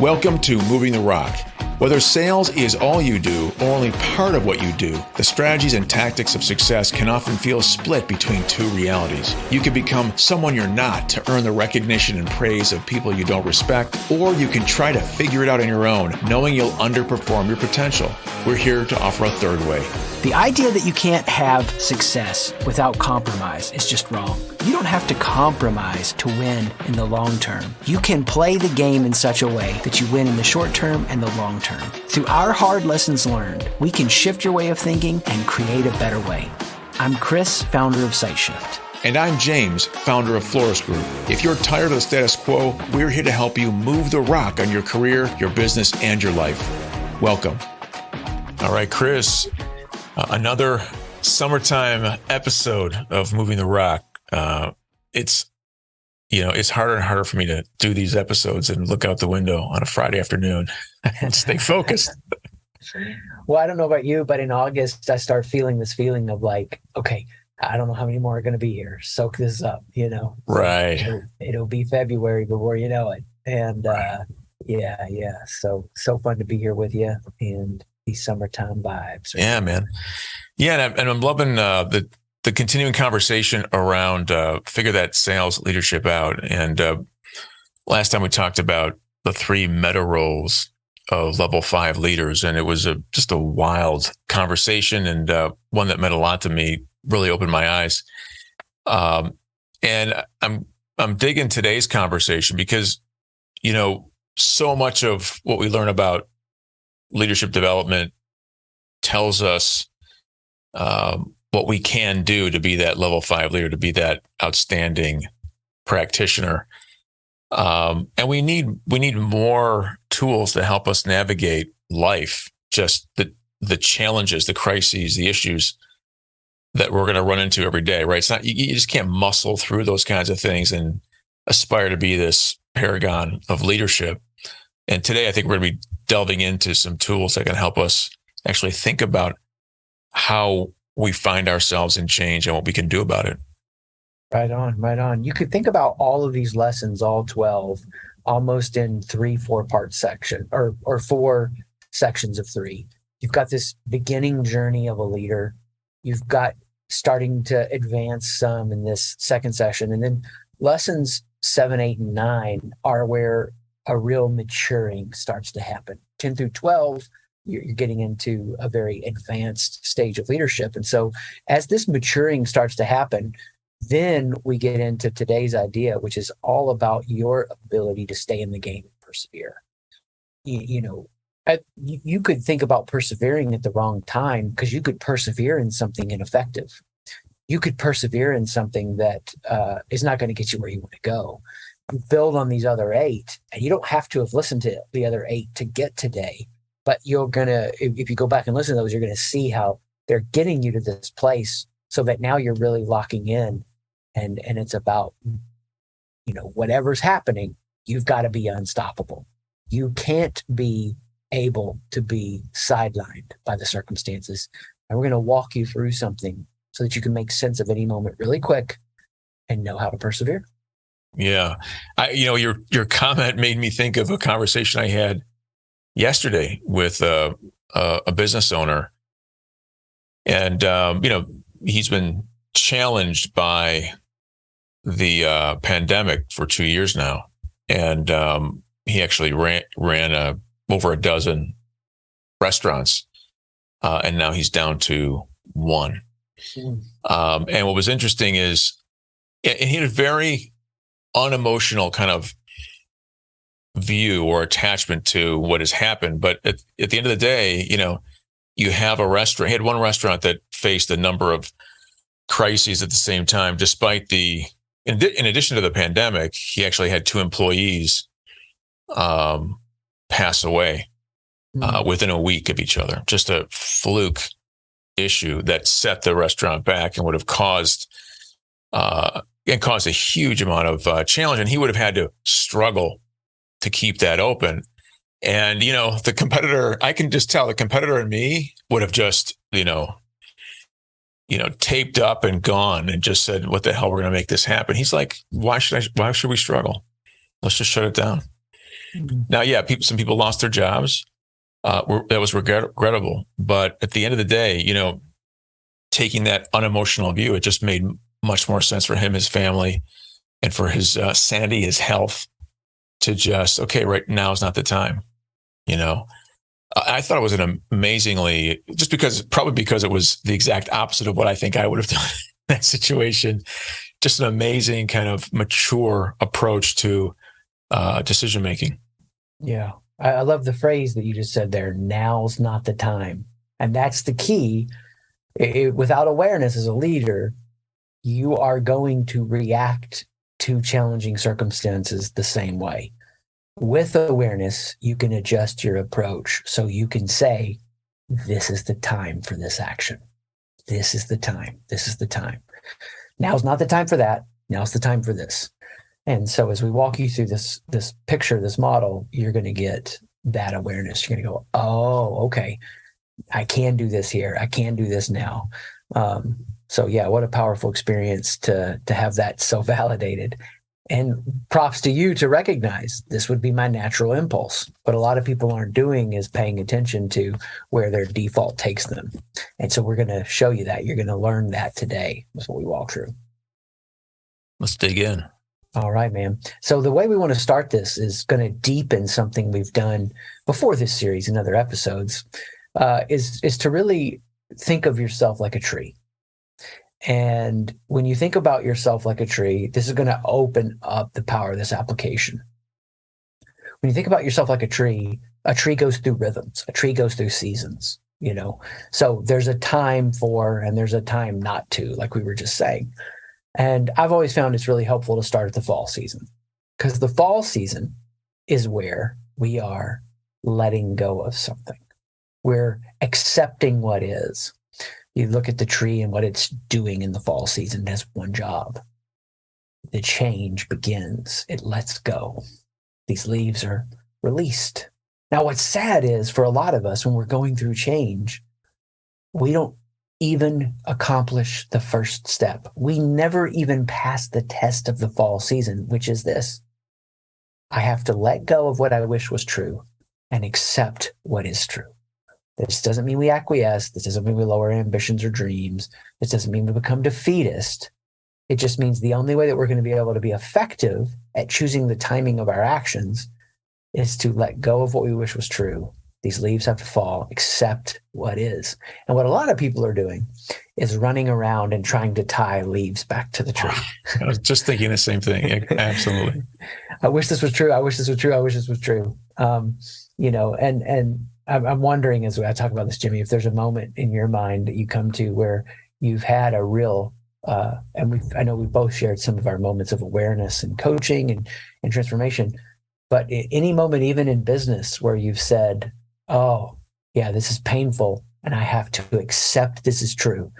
Welcome to Moving the Rock. Whether sales is all you do or only part of what you do, the strategies and tactics of success can often feel split between two realities. You can become someone you're not to earn the recognition and praise of people you don't respect, or you can try to figure it out on your own, knowing you'll underperform your potential. We're here to offer a third way. The idea that you can't have success without compromise is just wrong. You don't have to compromise to win in the long term. You can play the game in such a way that you win in the short term and the long term. Through our hard lessons learned, we can shift your way of thinking and create a better way. I'm Chris, founder of SiteShift. And I'm James, founder of Florist Group. If you're tired of the status quo, we're here to help you move the rock on your career, your business, and your life. Welcome. All right, Chris, another summertime episode of Moving the Rock. It's harder and harder for me to do these episodes and look out the window on a Friday afternoon and stay focused. Well, I don't know about you, but in August, I start feeling this feeling of like, okay, I don't know how many more are going to be here. Soak this up, Right. It'll be February before you know it. And yeah. So fun to be here with you and these summertime vibes. Yeah, man. Yeah, and I'm loving the continuing conversation around figure that sales leadership out. And last time we talked about the 3 meta roles of level 5 leaders, and it was just a wild conversation and one that meant a lot to me. Really opened my eyes. And I'm digging today's conversation because so much of what we learn about leadership development tells us what we can do to be that level 5 leader, to be that outstanding practitioner. And we need more tools to help us navigate life, just the challenges, the crises, the issues that we're going to run into every day, right? It's not, you just can't muscle through those kinds of things and aspire to be this paragon of leadership. And today, I think we're going to be delving into some tools that can help us actually think about how we find ourselves in change and what we can do about it. Right on. You could think about all of these lessons, all 12, almost in 3-4 part section or 4 sections of 3. You've got this beginning journey of a leader. You've got starting to advance some in this second session. And then lessons 7, 8, and 9 are where a real maturing starts to happen. 10 through 12, you're getting into a very advanced stage of leadership. And so as this maturing starts to happen, then we get into today's idea, which is all about your ability to stay in the game and persevere. You could think about persevering at the wrong time because you could persevere in something ineffective. You could persevere in something that is not going to get you where you want to go. You build on these other 8, and you don't have to have listened to the other 8 to get today. But you're going to, if you go back and listen to those, you're going to see how they're getting you to this place so that now you're really locking in. And it's about, whatever's happening, you've got to be unstoppable. You can't be able to be sidelined by the circumstances. And we're going to walk you through something so that you can make sense of any moment really quick and know how to persevere. Yeah. Your comment made me think of a conversation I had yesterday with a business owner. And, he's been challenged by the pandemic for 2 years now. And he actually ran over a dozen restaurants. And now he's down to 1. And what was interesting is, and he had a very unemotional kind of view or attachment to what has happened. But at the end of the day, you have a restaurant. He had one restaurant that faced a number of crises at the same time, despite in addition to the pandemic, he actually had 2 employees pass away within a week of each other. Just a fluke issue that set the restaurant back and would have caused a huge amount of challenge. And he would have had to struggle to keep that open. And, the competitor, I can just tell the competitor in me would have just, taped up and gone and just said, what the hell, we're going to make this happen. He's like, why should we struggle? Let's just shut it down. Now, yeah, some people lost their jobs. That was regrettable. But at the end of the day, taking that unemotional view, it just made much more sense for him, his family, and for his sanity, his health, to just, okay, right now is not the time. I thought it was an amazingly, probably because it was the exact opposite of what I think I would have done in that situation. Just an amazing kind of mature approach to decision making. Yeah. I love the phrase that you just said there, now's not the time. And that's the key. Without awareness as a leader, you are going to react to challenging circumstances the same way. With awareness, you can adjust your approach so you can say, this is the time for this action. This is the time. This is the time. Now's not the time for that. Now's the time for this. And so as we walk you through this picture, this model, you're going to get that awareness. You're going to go, oh, okay, I can do this here. I can do this now. So yeah, what a powerful experience to have that so validated. And props to you to recognize this would be my natural impulse. What a lot of people aren't doing is paying attention to where their default takes them. And so we're going to show you that. You're going to learn that today. That's what we walk through. Let's dig in. All right, man. So the way we want to start this is going to deepen something we've done before this series in other episodes, is to really think of yourself like a tree. And when you think about yourself like a tree, this is going to open up the power of this application. When you think about yourself like a tree goes through rhythms. A tree goes through seasons, So there's a time for, and there's a time not to, like we were just saying. And I've always found it's really helpful to start at the fall season, because the fall season is where we are letting go of something. We're accepting what is. You look at the tree and what it's doing in the fall season. It has one job. The change begins. It lets go. These leaves are released. Now, what's sad is for a lot of us, when we're going through change, we don't even accomplish the first step. We never even pass the test of the fall season, which is this. I have to let go of what I wish was true and accept what is true. This doesn't mean we acquiesce. This doesn't mean we lower ambitions or dreams. This doesn't mean we become defeatist. It just means the only way that we're going to be able to be effective at choosing the timing of our actions is to let go of what we wish was true. These leaves have to fall, accept what is. And what a lot of people are doing is running around and trying to tie leaves back to the tree. I was just thinking the same thing. Absolutely. I wish this was true. I wish this was true. I wish this was true. And I'm wondering, as I talk about this, Jimmy, if there's a moment in your mind that you come to where you've had a real, I know we've both shared some of our moments of awareness and coaching and transformation, but any moment, even in business, where you've said, oh, yeah, this is painful and I have to accept this is true,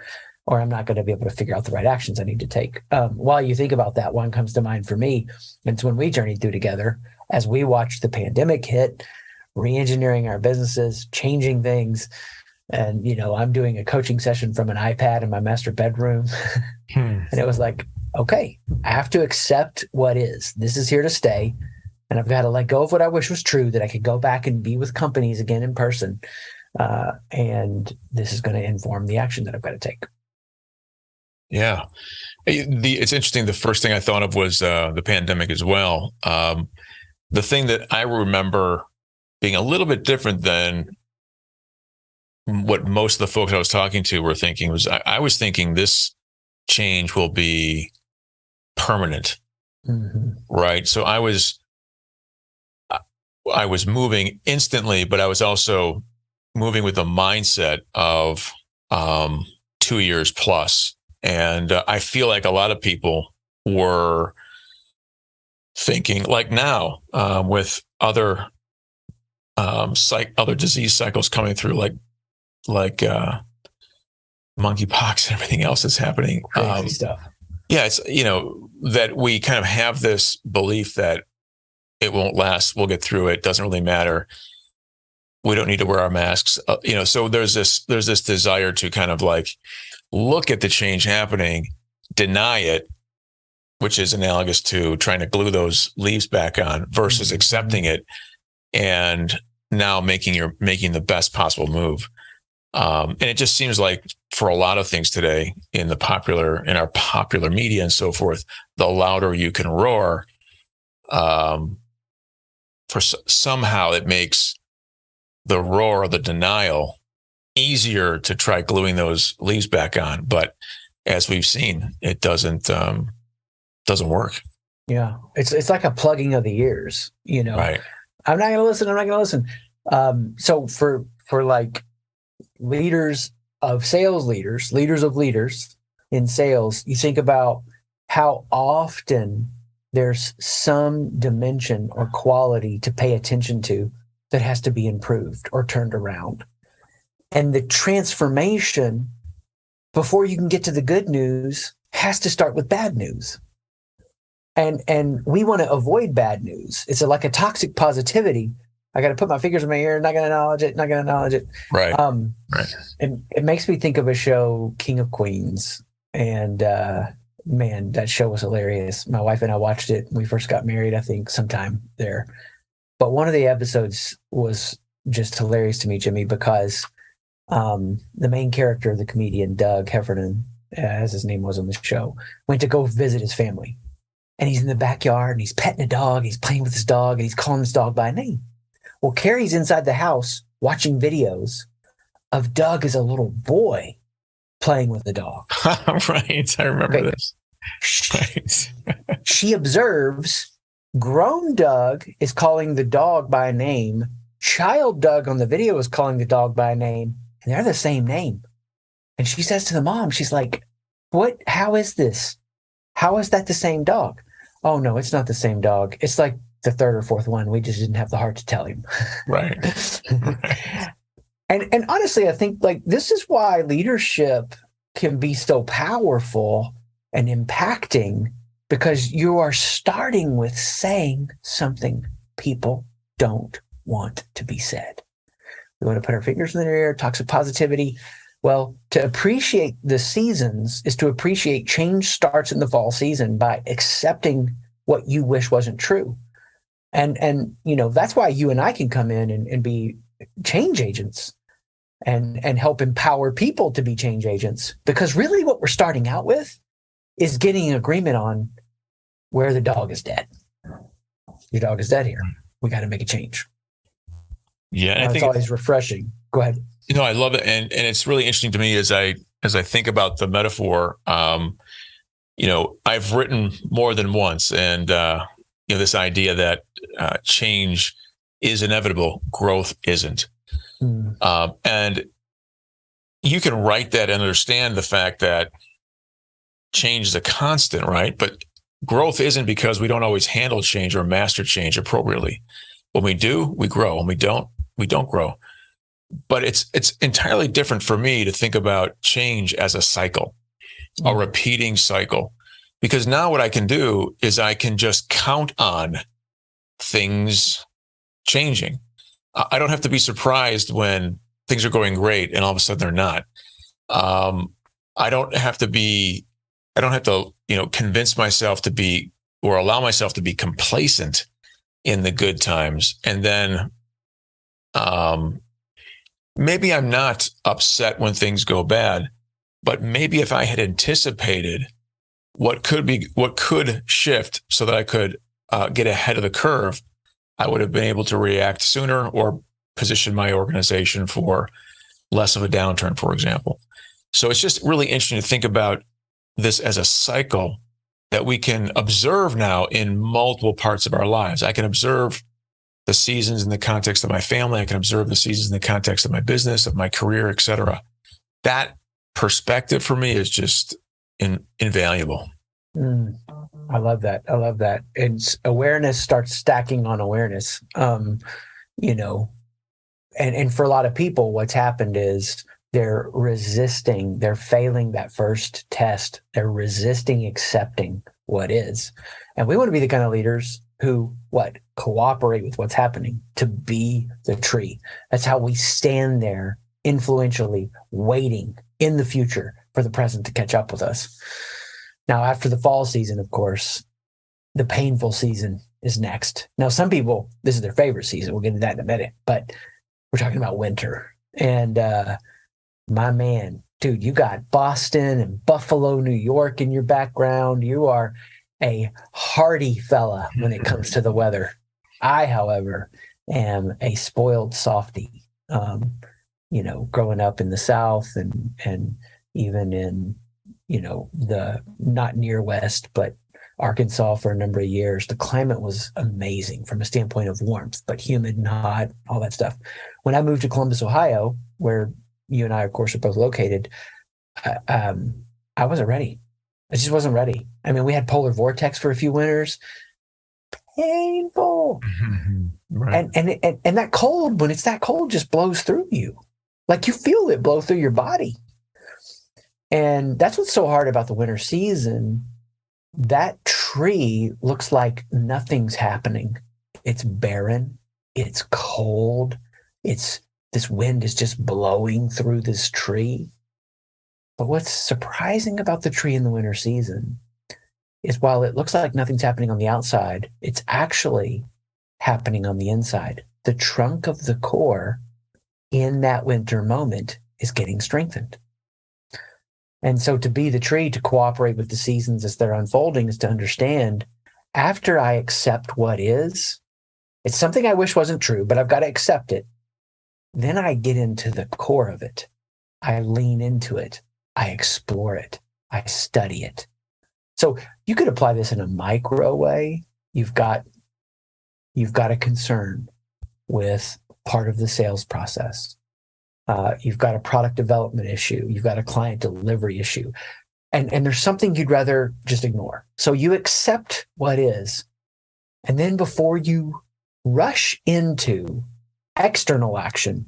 or I'm not going to be able to figure out the right actions I need to take. While you think about that, one comes to mind for me. It's when we journeyed through together as we watched the pandemic hit, re-engineering our businesses, changing things. And, I'm doing a coaching session from an iPad in my master bedroom. And it was like, okay, I have to accept what is. This is here to stay. And I've got to let go of what I wish was true, that I could go back and be with companies again in person. And this is going to inform the action that I've got to take. Yeah. It's interesting. The first thing I thought of was the pandemic as well. The thing that I remember being a little bit different than what most of the folks I was talking to were thinking was I was thinking this change will be permanent. Mm-hmm. Right. So I was moving instantly, but I was also moving with a mindset of 2 years plus. And I feel like a lot of people were thinking, like now, with other other disease cycles coming through, like monkeypox and everything else that's happening. Crazy stuff. Yeah, it's that we kind of have this belief that it won't last. We'll get through it. Doesn't really matter. We don't need to wear our masks. So there's this desire to kind of like look at the change happening, deny it, which is analogous to trying to glue those leaves back on, versus accepting it and now making the best possible move. And it just seems like for a lot of things today in our popular media and so forth, the louder you can roar, somehow it makes the roar or the denial easier to try gluing those leaves back on. But as we've seen, it doesn't work. Yeah. It's like a plugging of the ears, Right. I'm not going to listen. I'm not going to listen. So for like leaders of sales leaders of leaders in sales, you think about how often there's some dimension or quality to pay attention to that has to be improved or turned around. And the transformation before you can get to the good news has to start with bad news. And we want to avoid bad news. It's like a toxic positivity. I got to put my fingers in my ear, not going to acknowledge it. Right. Right. It makes me think of a show, King of Queens. And man, that show was hilarious. My wife and I watched it when we first got married, I think sometime there. But one of the episodes was just hilarious to me, Jimmy, because the main character, the comedian, Doug Heffernan, as his name was on the show, went to go visit his family. And he's in the backyard and he's petting a dog. He's playing with his dog and he's calling his dog by name. Well, Carrie's inside the house watching videos of Doug as a little boy playing with the dog. Right. I remember this. She observes grown Doug is calling the dog by name. Child Doug on the video is calling the dog by name. And they're the same name. And she says to the mom, she's like, "What? How is this? How is that the same dog?" "Oh, no, it's not the same dog. It's like the third or fourth one. We just didn't have the heart to tell him." Right. And honestly, I think like this is why leadership can be so powerful and impacting, because you are starting with saying something people don't want to be said. We want to put our fingers in the air, toxic positivity. Well, to appreciate the seasons is to appreciate change starts in the fall season by accepting what you wish wasn't true. And that's why you and I can come in and be change agents and help empower people to be change agents. Because really what we're starting out with is getting an agreement on where the dog is dead. Your dog is dead here. We got to make a change. Yeah. I think it's always refreshing. Go ahead. I love it. And it's really interesting to me as I think about the metaphor. I've written more than once, and this idea that change is inevitable, growth isn't. And you can write that and understand the fact that change is a constant, right? But growth isn't, because we don't always handle change or master change appropriately. When we do, we grow. When we don't grow. But it's entirely different for me to think about change as a cycle, a repeating cycle, because now what I can do is I can just count on things changing. I don't have to be surprised when things are going great and all of a sudden they're not. I don't have to convince myself to be, or allow myself to be complacent in the good times. And then, maybe I'm not upset when things go bad, but maybe if I had anticipated what could shift so that I could get ahead of the curve, I would have been able to react sooner or position my organization for less of a downturn, for example. So it's just really interesting to think about this as a cycle that we can observe now in multiple parts of our lives. I can observe the seasons in the context of my family. I can observe the seasons in the context of my business, of my career, et cetera. That perspective for me is just invaluable. I love that. And awareness starts stacking on awareness. And for a lot of people, what's happened is they're resisting, they're failing that first test. They're resisting accepting what is. And we want to be the kind of leaders who cooperate with what's happening, to be the tree. That's how we stand there influentially, waiting in the future for the present to catch up with us. Now, after the fall season, of course, the painful season is next. Now, some people, this is their favorite season. We'll get into that in a minute, but we're talking about winter. And my man, dude, you got Boston and Buffalo, New York in your background. You are a hardy fella when it comes to the weather. I, however, am a spoiled softie. Growing up in the South and even in, the not near West, but Arkansas for a number of years, the climate was amazing from a standpoint of warmth, but humid and hot, all that stuff. When I moved to Columbus, Ohio, where you and I, of course, are both located, I wasn't ready. I just wasn't ready. I mean, we had polar vortex for a few winters. Painful. Right. And that cold, when it's that cold, just blows through you. Like you feel it blow through your body. And that's what's so hard about the winter season. That tree looks like nothing's happening. It's barren. It's cold. This wind is just blowing through this tree. But what's surprising about the tree in the winter season is while it looks like nothing's happening on the outside, it's actually happening on the inside. The trunk of the core in that winter moment is getting strengthened. And so to be the tree, to cooperate with the seasons as they're unfolding, is to understand, after I accept what is, it's something I wish wasn't true, but I've got to accept it. Then I get into the core of it. I lean into it. I explore it. I study it. So you could apply this in a micro way. You've got a concern with part of the sales process. You've got a product development issue. You've got a client delivery issue. And there's something you'd rather just ignore. So you accept what is. And then before you rush into external action,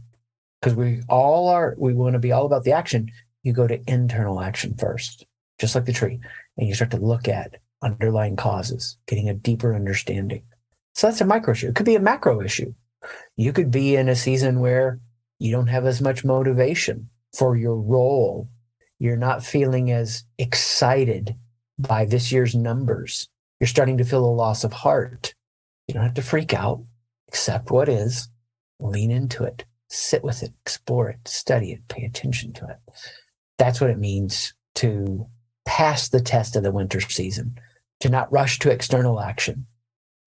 because we want to be all about the action, you go to internal action first, just like the tree. And you start to look at underlying causes, getting a deeper understanding. So that's a micro issue. It could be a macro issue. You could be in a season where you don't have as much motivation for your role. You're not feeling as excited by this year's numbers. You're starting to feel a loss of heart. You don't have to freak out. Accept what is, lean into it, sit with it, explore it, study it, pay attention to it. That's what it means to pass the test of the winter season, to not rush to external action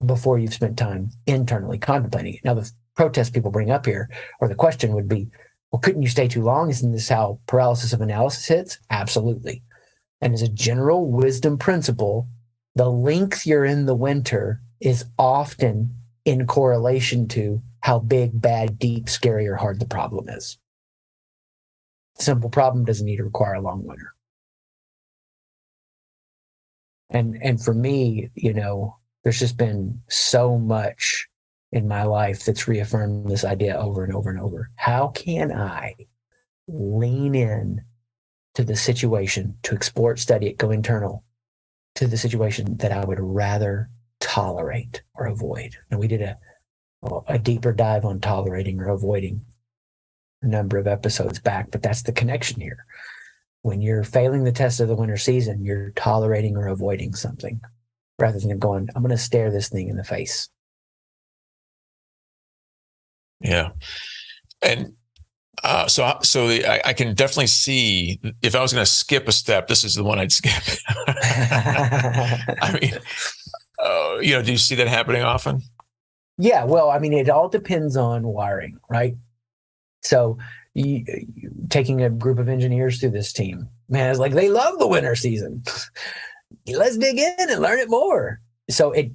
before you've spent time internally contemplating it. Now, the protest people bring up here, or the question would be, well, couldn't you stay too long? Isn't this how paralysis of analysis hits? Absolutely. And as a general wisdom principle, the length you're in the winter is often in correlation to how big, bad, deep, scary, or hard the problem is. Simple problem doesn't need to require a long winter. And for me, there's just been so much in my life that's reaffirmed this idea over and over and over. How can I lean in to the situation, to explore it, study it, go internal to the situation that I would rather tolerate or avoid? And we did a deeper dive on tolerating or avoiding a number of episodes back, but that's the connection here. When you're failing the test of the winter season, you're tolerating or avoiding something rather than going, I'm going to stare this thing in the face. Yeah. And so I can definitely see, if I was going to skip a step, this is the one I'd skip. I mean, do you see that happening often? Yeah. Well, I mean, it all depends on wiring, right? So taking a group of engineers through this team, man, it's like they love the winter season. Let's dig in and learn it more. So it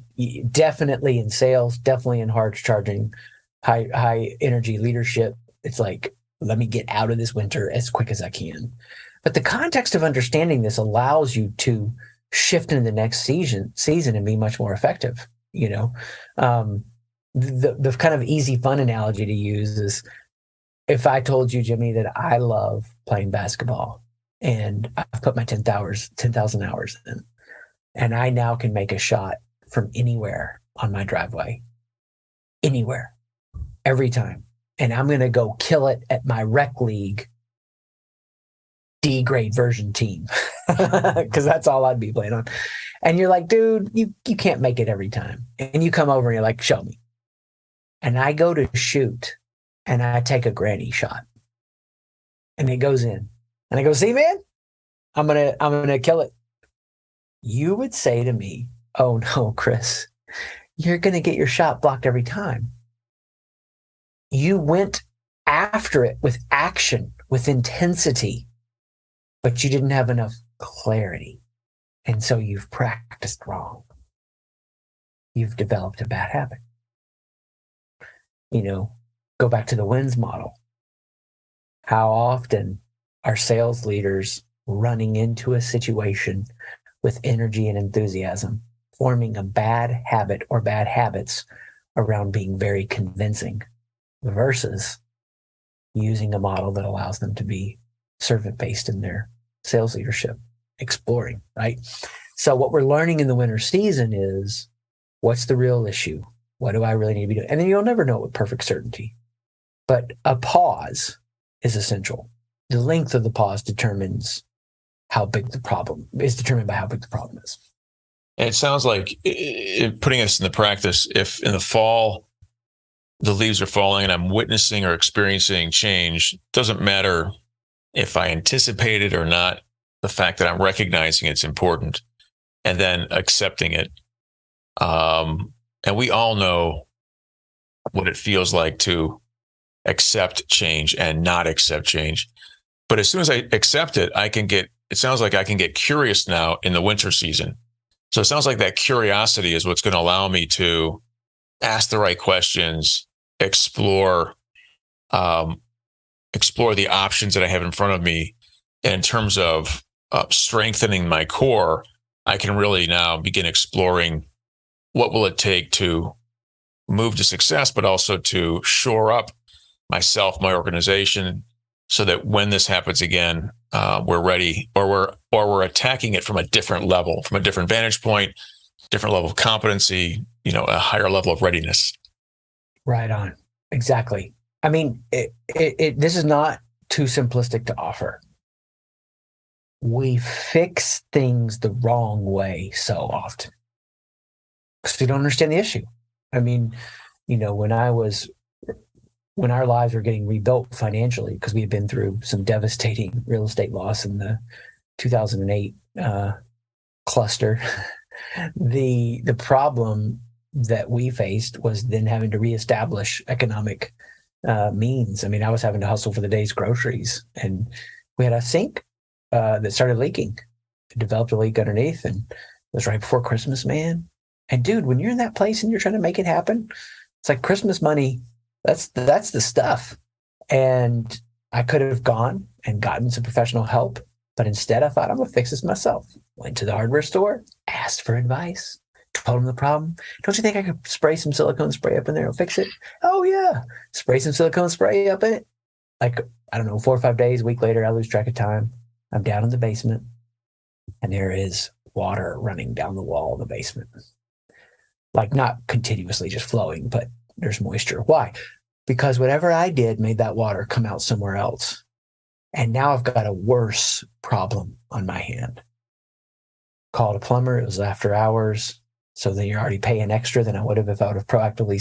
definitely in sales, definitely in hard charging, high energy leadership, it's like, let me get out of this winter as quick as I can. But the context of understanding this allows you to shift into the next season and be much more effective. The kind of easy fun analogy to use is, if I told you, Jimmy, that I love playing basketball and I've put my 10,000 hours in, and I now can make a shot from anywhere on my driveway, anywhere, every time. And I'm going to go kill it at my rec league D grade version team because that's all I'd be playing on. And you're like, dude, you can't make it every time. And you come over and you're like, show me. And I go to shoot and I take a granny shot. And it goes in. And I go, see, man, I'm gonna kill it. You would say to me, oh no, Chris, you're gonna get your shot blocked every time. You went after it with action, with intensity, but you didn't have enough clarity. And so you've practiced wrong. You've developed a bad habit. Go back to the wins model. How often are sales leaders running into a situation with energy and enthusiasm, forming a bad habit or bad habits around being very convincing versus using a model that allows them to be servant-based in their sales leadership, exploring, right? So what we're learning in the winter season is, what's the real issue? What do I really need to be doing? And then you'll never know with perfect certainty. But a pause is essential. The length of the pause determines how big the problem is, determined by how big the problem is. And it sounds like, putting us in the practice, if in the fall the leaves are falling and I'm witnessing or experiencing change, doesn't matter if I anticipate it or not, the fact that I'm recognizing it's important and then accepting it. And we all know what it feels like to accept change and not accept change. But as soon as I accept it, it sounds like I can get curious now in the winter season. So it sounds like that curiosity is what's going to allow me to ask the right questions, explore the options that I have in front of me. And in terms of strengthening my core, I can really now begin exploring what will it take to move to success, but also to shore up myself, my organization, so that when this happens again, we're ready, or we're attacking it from a different level, from a different vantage point, different level of competency, a higher level of readiness. Right on. Exactly. I mean, this is not too simplistic to offer. We fix things the wrong way so often because we don't understand the issue. I mean, when our lives were getting rebuilt financially, because we had been through some devastating real estate loss in the 2008 cluster, the problem that we faced was then having to reestablish economic means. I mean, I was having to hustle for the day's groceries, and we had a sink that started leaking. It developed a leak underneath, and it was right before Christmas, man. And dude, when you're in that place and you're trying to make it happen, it's like Christmas money. That's the stuff. And I could have gone and gotten some professional help, but instead I thought, I'm gonna fix this myself. Went to the hardware store, asked for advice, told them the problem. Don't you think I could spray some silicone spray up in there and fix it? Oh yeah. Spray some silicone spray up in it. Like, I don't know, 4 or 5 days, a week later, I lose track of time. I'm down in the basement and there is water running down the wall of the basement. Like, not continuously just flowing, but there's moisture. Why? Because whatever I did made that water come out somewhere else. And now I've got a worse problem on my hand. Called a plumber. It was after hours. So then you're already paying extra than I would have if I would have proactively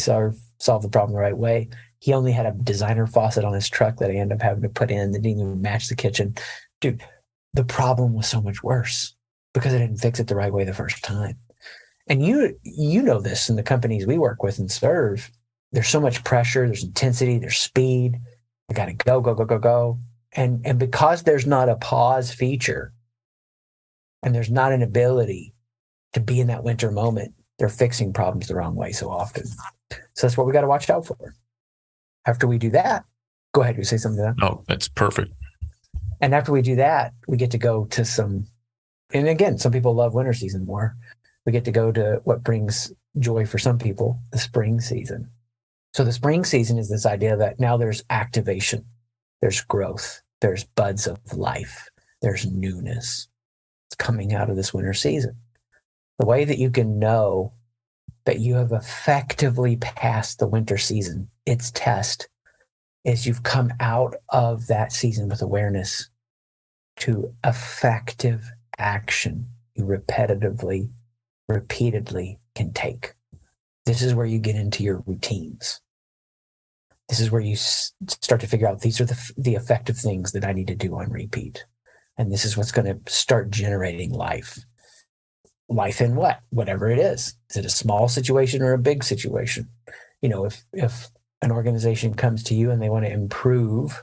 solved the problem the right way. He only had a designer faucet on his truck that I ended up having to put in that didn't even match the kitchen. Dude, the problem was so much worse because I didn't fix it the right way the first time. And you know this in the companies we work with and serve. There's so much pressure, there's intensity, there's speed. I got to go, go, go, go, go. And because there's not a pause feature and there's not an ability to be in that winter moment, they're fixing problems the wrong way so often. So that's what we got to watch out for. After we do that, go ahead, you say something to that. No, that's perfect. And after we do that, we get to go to and again, some people love winter season more. We get to go to what brings joy for some people, the spring season. So the spring season is this idea that now there's activation, there's growth, there's buds of life, there's newness. It's coming out of this winter season. The way that you can know that you have effectively passed the winter season, its test, is you've come out of that season with awareness to effective action. You repetitively repeatedly can take. This is where you get into your routines. This is where you start to figure out these are the effective things that I need to do on repeat. And this is what's going to start generating life. Life in what? Whatever it is. Is it a small situation or a big situation? You know, if an organization comes to you and they want to improve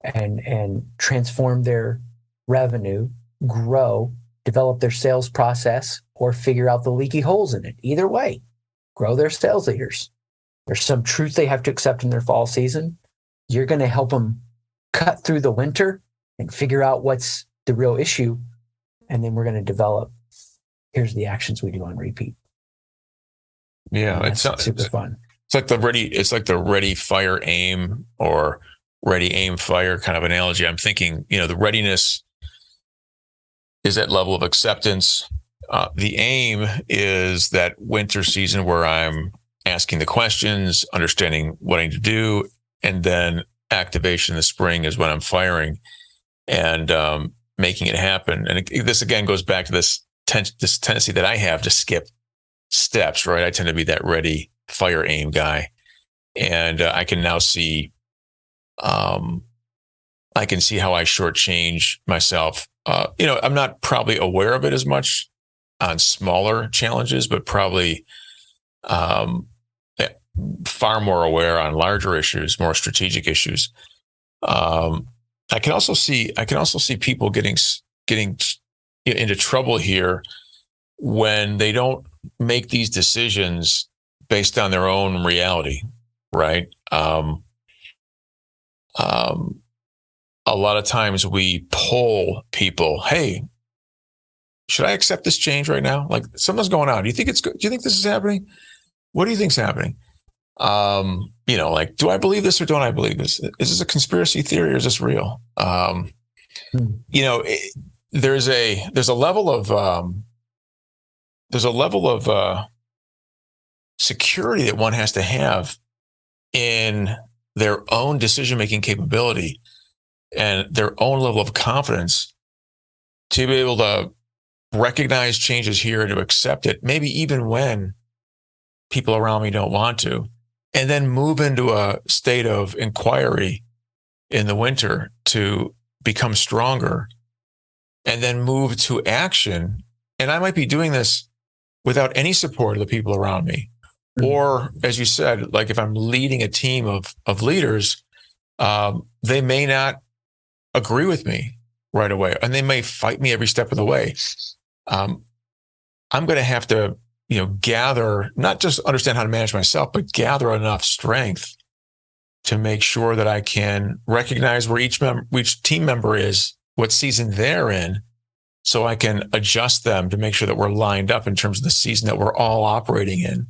and transform their revenue, grow, develop their sales process, or figure out the leaky holes in it. Either way, grow their sales leaders. There's some truth they have to accept in their fall season. You're going to help them cut through the winter and figure out what's the real issue. And then we're going to develop, here's the actions we do on repeat. Yeah, it's super fun. It's like the ready, fire, aim, or ready, aim, fire kind of analogy. I'm thinking, the readiness is that level of acceptance. The aim is that winter season where I'm asking the questions, understanding what I need to do, and then activation in the spring is when I'm firing and making it happen. And this again goes back to this tendency that I have to skip steps, right? I tend to be that ready, fire, aim guy. And I can now see, how I shortchange myself. I'm not probably aware of it as much on smaller challenges, but probably far more aware on larger issues, more strategic issues. I can also see people getting into trouble here when they don't make these decisions based on their own reality, right? A lot of times we poll people, hey, should I accept this change right now? Like something's going on. Do you think it's good? Do you think this is happening? What do you think's happening? Do I believe this or don't I believe this? Is this a conspiracy theory or is this real? There's a level of security that one has to have in their own decision-making capability and their own level of confidence to be able to recognize changes here and to accept it, maybe even when people around me don't want to, and then move into a state of inquiry in the winter to become stronger and then move to action. And I might be doing this without any support of the people around me. Or, as you said, like if I'm leading a team of leaders, they may not agree with me right away, and they may fight me every step of the way. I'm going to have to, gather, not just understand how to manage myself, but gather enough strength to make sure that I can recognize where each team member is, what season they're in, so I can adjust them to make sure that we're lined up in terms of the season that we're all operating in.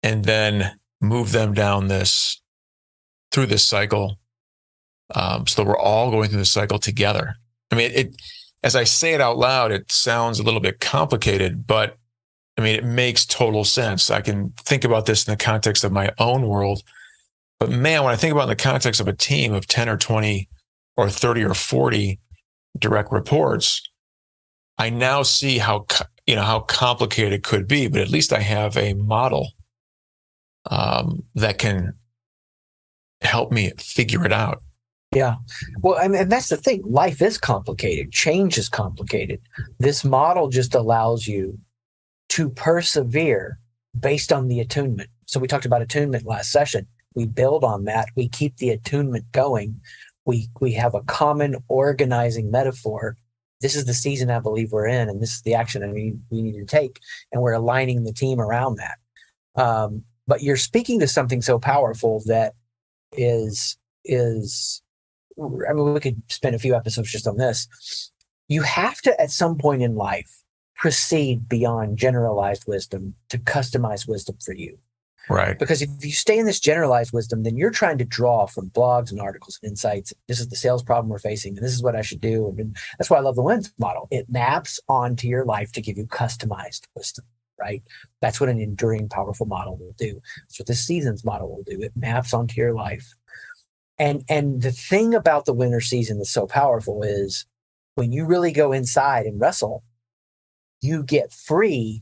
And then move them down through this cycle, so that we're all going through the cycle together. I mean, as I say it out loud, it sounds a little bit complicated, but I mean, it makes total sense. I can think about this in the context of my own world, but man, when I think about it in the context of a team of 10 or 20 or 30 or 40 direct reports, I now see how complicated it could be, but at least I have a model that can help me figure it out. Yeah. Well, I mean, that's the thing. Life is complicated. Change is complicated. This model just allows you to persevere based on the attunement. So we talked about attunement last session. We build on that. We keep the attunement going. We have a common organizing metaphor. This is the season I believe we're in, and this is the action we need to take. And we're aligning the team around that. But you're speaking to something so powerful that is, I mean, we could spend a few episodes just on this. You have to, at some point in life, proceed beyond generalized wisdom to customized wisdom for you. Right. Because if you stay in this generalized wisdom, then you're trying to draw from blogs and articles and insights. This is the sales problem we're facing, and this is what I should do. And that's why I love the WINS model. It maps onto your life to give you customized wisdom. Right? That's what an enduring, powerful model will do. That's what the seasons model will do. It maps onto your life. And the thing about the winter season that's so powerful is when you really go inside and wrestle, you get free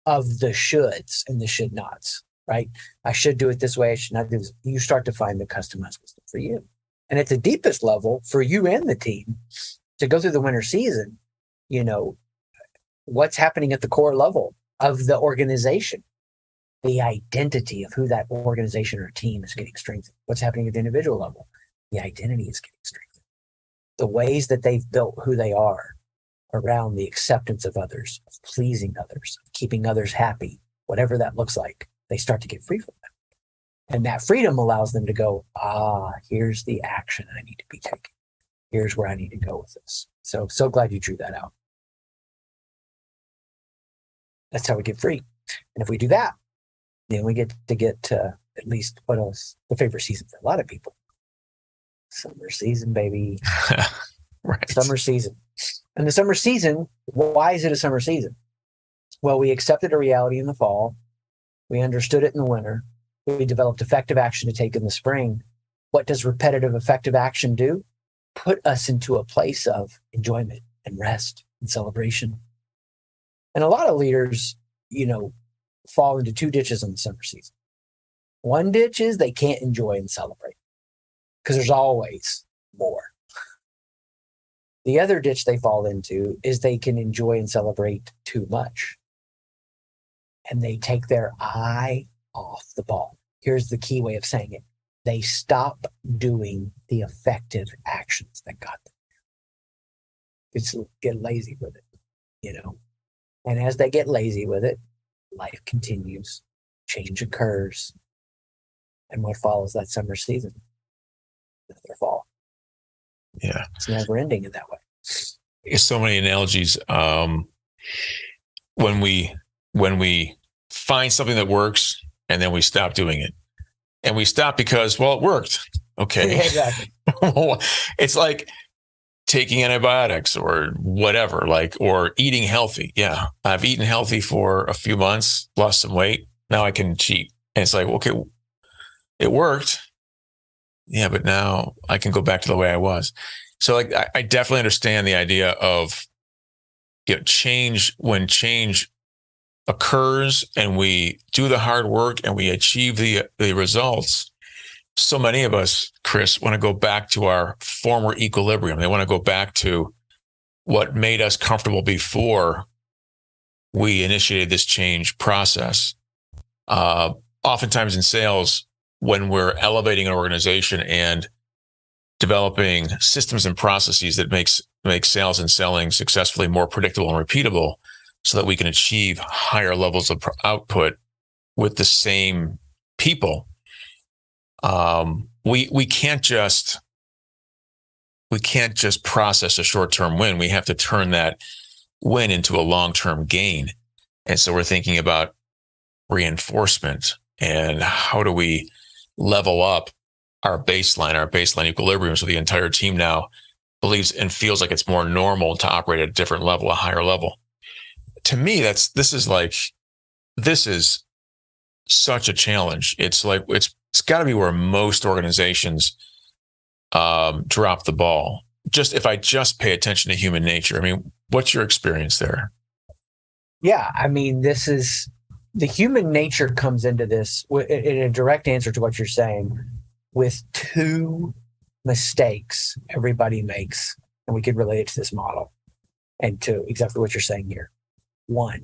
of the shoulds and the should nots, right? I should do it this way. I should not do this. You start to find the customized wisdom for you. And at the deepest level for you and the team to go through the winter season, what's happening at the core level of the organization, the identity of who that organization or team is getting strengthened. What's happening at the individual level? The identity is getting strengthened. The ways that they've built who they are around the acceptance of others, of pleasing others, of keeping others happy, whatever that looks like, they start to get free from that. And that freedom allows them to go, here's the action I need to be taking. Here's where I need to go with this. So glad you drew that out. That's how we get free. And if we do that, then we get to at least what else? The favorite season for a lot of people. Summer season, baby. Right. Summer season. And the summer season, why is it a summer season? Well, we accepted a reality in the fall. We understood it in the winter. We developed effective action to take in the spring. What does repetitive effective action do? Put us into a place of enjoyment and rest and celebration. And a lot of leaders, fall into two ditches in the summer season. One ditch is they can't enjoy and celebrate because there's always more. The other ditch they fall into is they can enjoy and celebrate too much. And they take their eye off the ball. Here's the key way of saying it. They stop doing the effective actions that got them there. It's get lazy with it, And as they get lazy with it, life continues, change occurs. And what follows that summer season? Another fall. Yeah. It's never ending in that way. It's so many analogies. When we find something that works and then we stop doing it, and we stop because, it worked. Okay. Yeah, exactly. It's like taking antibiotics or whatever, or eating healthy. Yeah. I've eaten healthy for a few months, lost some weight. Now I can cheat. And it's like, okay, it worked. Yeah. But now I can go back to the way I was. So I definitely understand the idea of, change. When change occurs and we do the hard work and we achieve the results, so many of us, Chris, want to go back to our former equilibrium. They want to go back to what made us comfortable before we initiated this change process. Oftentimes in sales, when we're elevating an organization and developing systems and processes that make sales and selling successfully more predictable and repeatable so that we can achieve higher levels of output with the same people, we can't just process a short-term win. We have to turn that win into a long-term gain. And so we're thinking about reinforcement and how do we level up our baseline equilibrium so the entire team now believes and feels like it's more normal to operate at a different level, a higher level. To me, this is such a challenge. It's got to be where most organizations drop the ball. If I just pay attention to human nature. I mean, what's your experience there? Yeah, I mean, this is the human nature comes into this in a direct answer to what you're saying with two mistakes everybody makes, and we could relate it to this model and to exactly what you're saying here. One,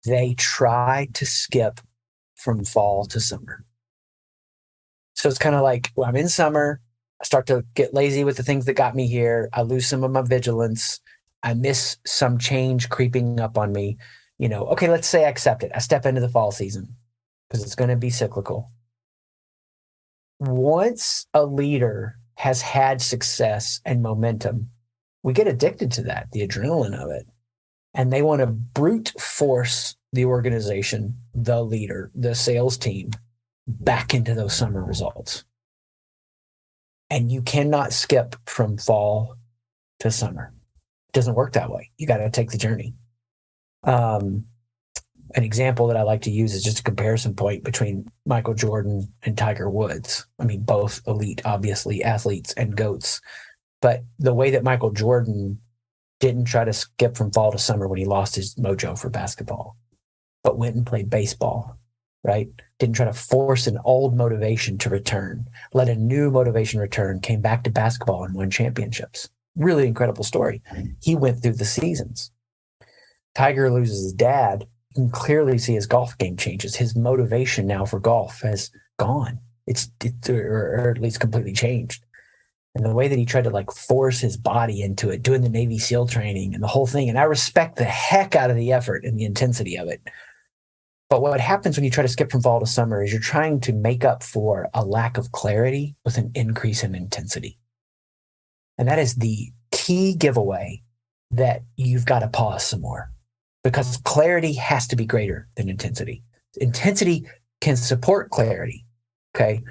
they try to skip from fall to summer. So it's kind of like, I'm in summer. I start to get lazy with the things that got me here. I lose some of my vigilance. I miss some change creeping up on me. Okay, let's say I accept it. I step into the fall season because it's going to be cyclical. Once a leader has had success and momentum, we get addicted to that, the adrenaline of it. And they want to brute force the organization, the leader, the sales team back into those summer results. And you cannot skip from fall to summer. It doesn't work that way. You got to take the journey. An example that I like to use is just a comparison point between Michael Jordan and Tiger Woods. I mean, both elite, obviously, athletes and GOATs. But the way that Michael Jordan didn't try to skip from fall to summer when he lost his mojo for basketball, but went and played baseball, right? Didn't try to force an old motivation to return, let a new motivation return, came back to basketball and won championships. Really incredible story. He went through the seasons. Tiger loses his dad. You can clearly see his golf game changes. His motivation now for golf has gone. Or at least completely changed. And the way that he tried to like force his body into it, doing the Navy SEAL training and the whole thing. And I respect the heck out of the effort and the intensity of it. But what happens when you try to skip from fall to summer is you're trying to make up for a lack of clarity with an increase in intensity. And that is the key giveaway that you've got to pause some more, because clarity has to be greater than intensity. Intensity can support clarity. Okay.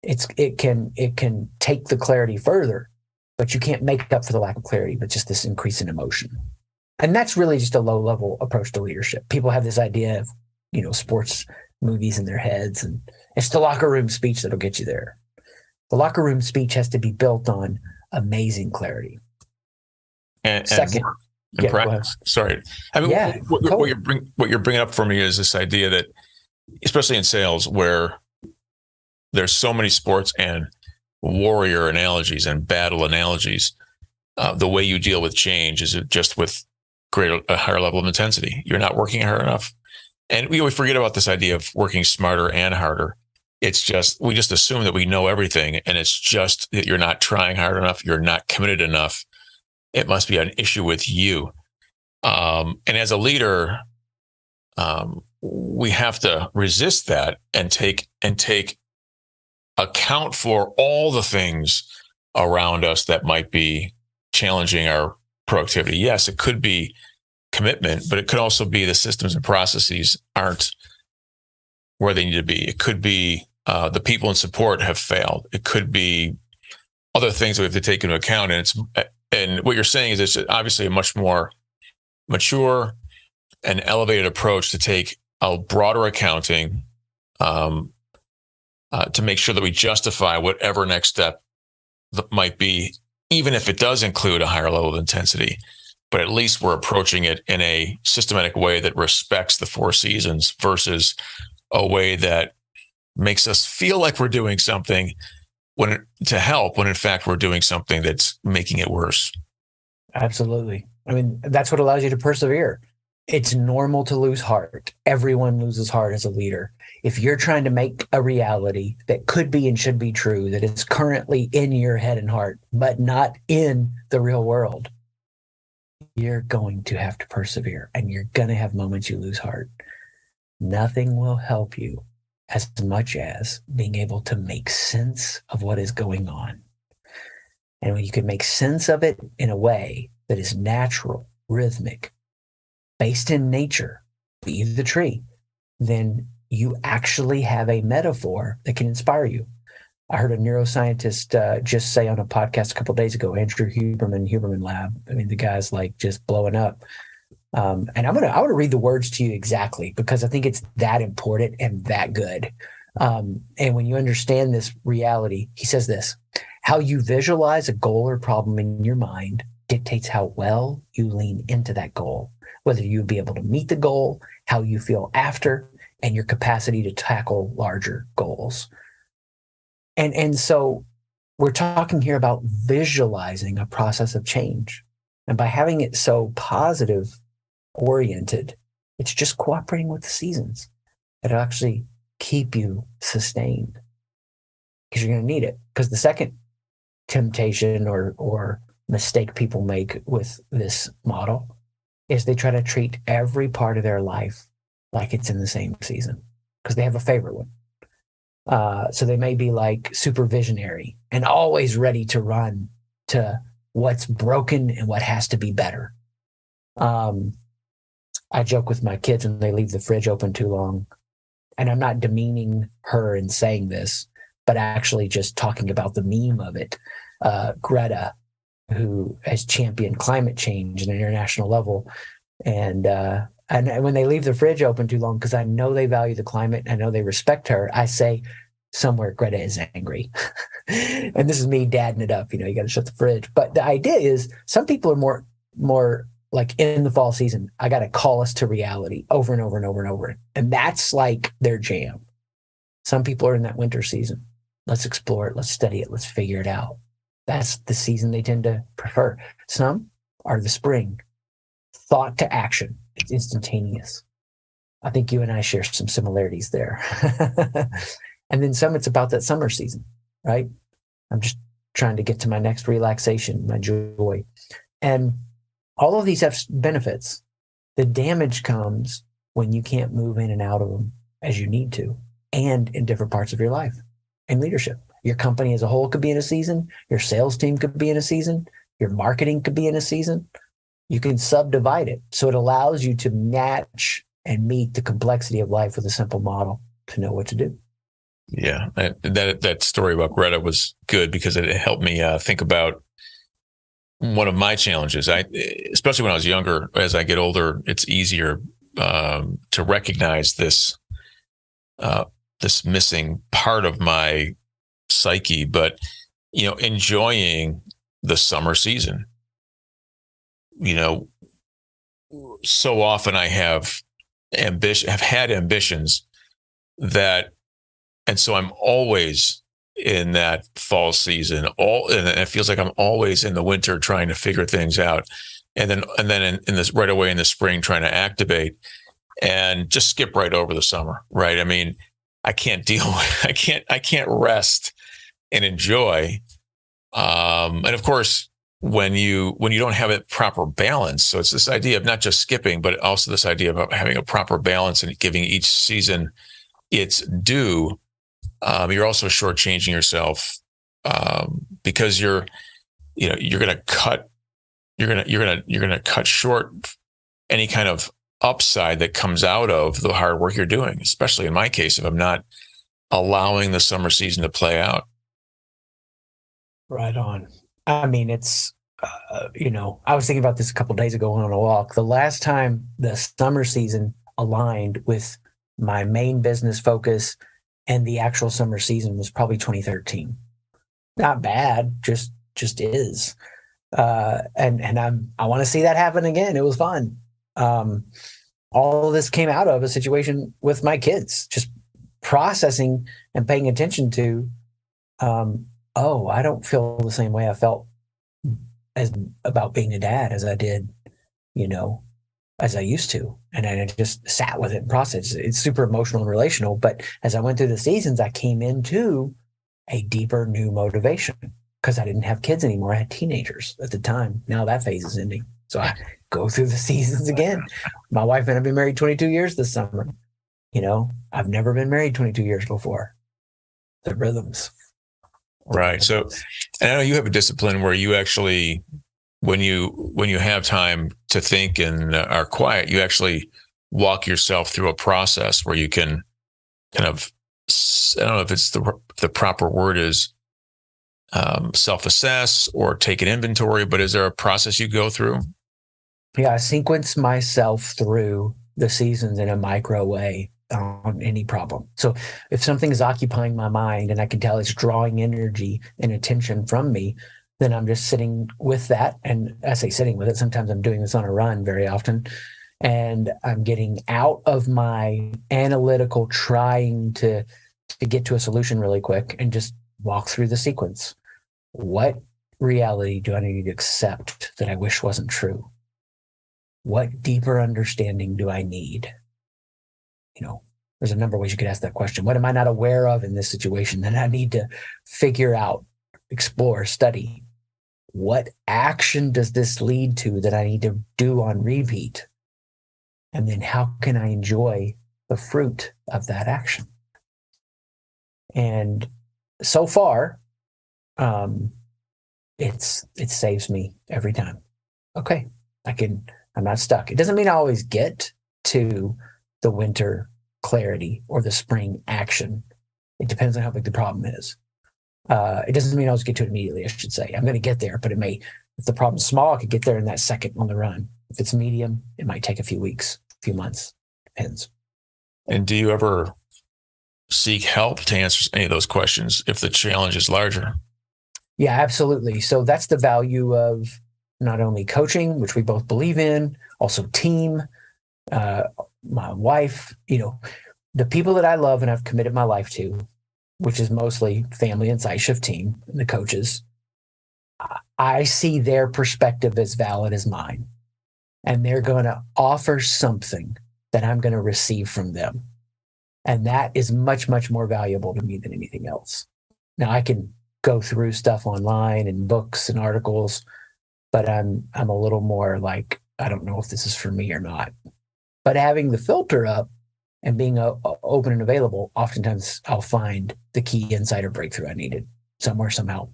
It can take the clarity further, but you can't make up for the lack of clarity, but just this increase in emotion. And that's really just a low level approach to leadership. People have this idea of, sports movies in their heads, and it's the locker room speech that'll get you there. The locker room speech has to be built on amazing clarity. And second, and practice. Sorry. I mean, totally. what you're bringing up for me is this idea that, especially in sales, where there's so many sports and warrior analogies and battle analogies, the way you deal with change is just with a higher level of intensity. You're not working hard enough. And we forget about this idea of working smarter and harder. It's just, we just assume that we know everything, and it's just that you're not trying hard enough. You're not committed enough. It must be an issue with you. And as a leader, we have to resist that and take account for all the things around us that might be challenging our productivity. Yes, it could be commitment, but it could also be the systems and processes aren't where they need to be. It could be the people in support have failed. It could be other things that we have to take into account. And what you're saying is it's obviously a much more mature and elevated approach to take a broader accounting to make sure that we justify whatever next step might be, even if it does include a higher level of intensity. But at least we're approaching it in a systematic way that respects the four seasons versus a way that makes us feel like we're doing something to help, when in fact we're doing something that's making it worse. Absolutely. I mean, that's what allows you to persevere. It's normal to lose heart. Everyone loses heart as a leader. If you're trying to make a reality that could be and should be true, that is currently in your head and heart, but not in the real world, you're going to have to persevere, and you're going to have moments you lose heart. Nothing will help you as much as being able to make sense of what is going on. And when you can make sense of it in a way that is natural, rhythmic, based in nature, be the tree, then you actually have a metaphor that can inspire you. I heard a neuroscientist just say on a podcast a couple of days ago, Andrew Huberman Lab. I mean, the guy's like just blowing up. And I want to read the words to you exactly, because I think it's that important and that good. And when you understand this reality, he says this: how you visualize a goal or problem in your mind dictates how well you lean into that goal, whether you'll be able to meet the goal, how you feel after, and your capacity to tackle larger goals. And so we're talking here about visualizing a process of change. And by having it so positive oriented, it's just cooperating with the seasons. It'll actually keep you sustained, because you're going to need it. Because the second temptation or mistake people make with this model is they try to treat every part of their life like it's in the same season, because they have a favorite one. So they may be like super visionary and always ready to run to what's broken and what has to be better. I joke with my kids when they leave the fridge open too long, and I'm not demeaning her in saying this, but actually just talking about the meme of it. Greta, who has championed climate change at an international level, and when they leave the fridge open too long, because I know they value the climate, I know they respect her, I say, somewhere Greta is angry. And this is me dadding it up, you got to shut the fridge. But the idea is some people are more more like in the fall season, I got to call us to reality over and over and over and over. And that's like their jam. Some people are in that winter season. Let's explore it. Let's study it. Let's figure it out. That's the season they tend to prefer. Some are the spring. Thought to action. It's instantaneous. I think you and I share some similarities there. And then some, it's about that summer season, right? I'm just trying to get to my next relaxation, my joy. And all of these have benefits. The damage comes when you can't move in and out of them as you need to, and in different parts of your life and leadership. Your company as a whole could be in a season. Your sales team could be in a season. Your marketing could be in a season. You can subdivide it. So it allows you to match and meet the complexity of life with a simple model to know what to do. Yeah. That story about Greta was good because it helped me think about one of my challenges. Especially when I was younger. As I get older, it's easier to recognize this missing part of my psyche, but enjoying the summer season. So often I have had ambitions and so I'm always in that fall season, and it feels like I'm always in the winter trying to figure things out. And then in this right away in the spring, trying to activate and just skip right over the summer. Right. I mean, I can't rest and enjoy. And of course, when you don't have a proper balance, so it's this idea of not just skipping, but also this idea of having a proper balance and giving each season its due. You're also shortchanging yourself because you're going to cut short any kind of upside that comes out of the hard work you're doing, especially in my case, if I'm not allowing the summer season to play out. Right on. I mean, it's, I was thinking about this a couple of days ago on a walk. The last time the summer season aligned with my main business focus and the actual summer season was probably 2013. Not bad, just is. And I want to see that happen again. It was fun. All of this came out of a situation with my kids, just processing and paying attention to, I don't feel the same way I felt about being a dad as I did, as I used to. And I just sat with it and processed it. It's super emotional and relational. But as I went through the seasons, I came into a deeper new motivation because I didn't have kids anymore. I had teenagers at the time. Now that phase is ending. So I go through the seasons again. My wife and I have been married 22 years this summer. I've never been married 22 years before. The rhythms. Right. So, and I know you have a discipline where you actually, when you have time to think and are quiet, you actually walk yourself through a process where you can kind of, I don't know if it's the proper word is self-assess or take an inventory, but is there a process you go through? Yeah, I sequence myself through the seasons in a micro way on any problem. So if something is occupying my mind and I can tell it's drawing energy and attention from me, then I'm just sitting with that. And I say sitting with it. Sometimes I'm doing this on a run very often. And I'm getting out of my analytical trying to get to a solution really quick and just walk through the sequence. What reality do I need to accept that I wish wasn't true? What deeper understanding do I need? There's a number of ways you could ask that question. What am I not aware of in this situation that I need to figure out, explore, study? What action does this lead to that I need to do on repeat? And then how can I enjoy the fruit of that action? And so far, it saves me every time. Okay, I'm not stuck. It doesn't mean I always get to the winter clarity or the spring action. It depends on how big the problem is. It doesn't mean I always get to it immediately, I should say. I'm going to get there, but if the problem's small, I could get there in that second on the run. If it's medium, it might take a few weeks, a few months. Depends. And do you ever seek help to answer any of those questions if the challenge is larger? Yeah, absolutely. So that's the value of not only coaching, which we both believe in, also team, my wife, the people that I love and I've committed my life to, which is mostly family and SiteShift team and the coaches. I see their perspective as valid as mine, and they're going to offer something that I'm going to receive from them. And that is much, much more valuable to me than anything else. Now I can go through stuff online and books and articles, but I'm a little more like, I don't know if this is for me or not. But having the filter up and being open and available, oftentimes I'll find the key insight or breakthrough I needed somewhere, somehow.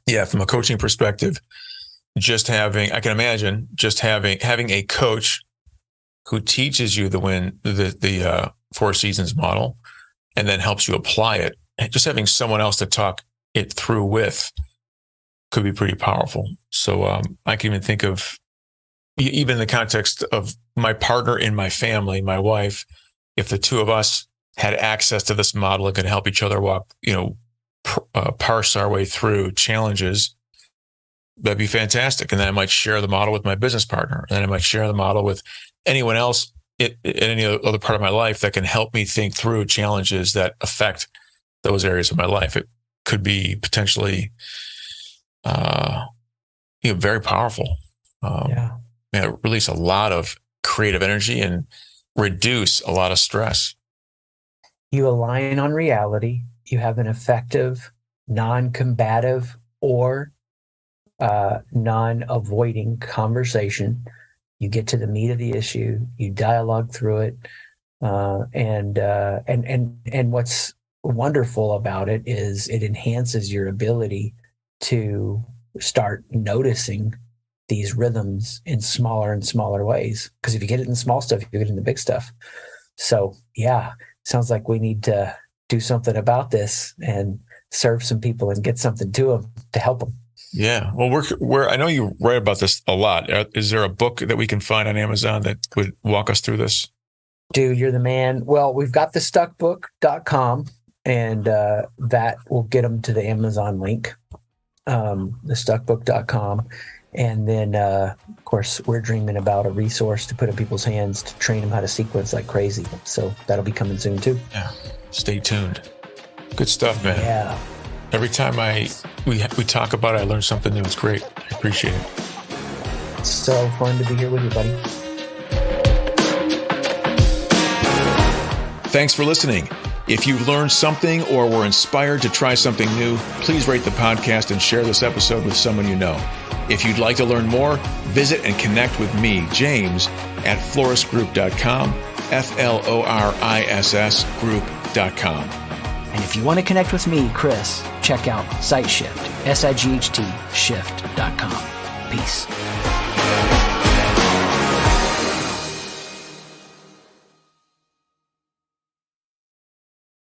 Yeah, from a coaching perspective, I can imagine just having a coach who teaches you the Four Seasons model and then helps you apply it. And just having someone else to talk it through with could be pretty powerful. So I can even think of, even in the context of my partner in my family, my wife, if the two of us had access to this model and could help each other parse our way through challenges, that'd be fantastic. And then I might share the model with my business partner. And then I might share the model with anyone else in any other part of my life that can help me think through challenges that affect those areas of my life. It could be potentially, very powerful. Release a lot of creative energy and reduce a lot of stress. You align on reality. You have an effective, non-combative or non-avoiding conversation. You get to the meat of the issue. You dialogue through it, and what's wonderful about it is it enhances your ability to start noticing these rhythms in smaller and smaller ways. Because if you get it in small stuff, you get it in the big stuff. So yeah, sounds like we need to do something about this and serve some people and get something to them to help them. Yeah. Well, I know you write about this a lot. Is there a book that we can find on Amazon that would walk us through this? Dude, you're the man. Well, we've got thestuckbook.com, and that will get them to the Amazon link, thestuckbook.com. And then, of course, we're dreaming about a resource to put in people's hands to train them how to sequence like crazy. So that'll be coming soon too. Yeah. Stay tuned. Good stuff, man. Yeah. Every time we talk about it, I learn something new. It's great. I appreciate it. It's so fun to be here with you, buddy. Thanks for listening. If you learned something or were inspired to try something new, please rate the podcast and share this episode with someone you know. If you'd like to learn more, visit and connect with me, James, at florissgroup.com, FLORISS group.com. And if you want to connect with me, Chris, check out SiteShift, SIGHT shift.com. Peace.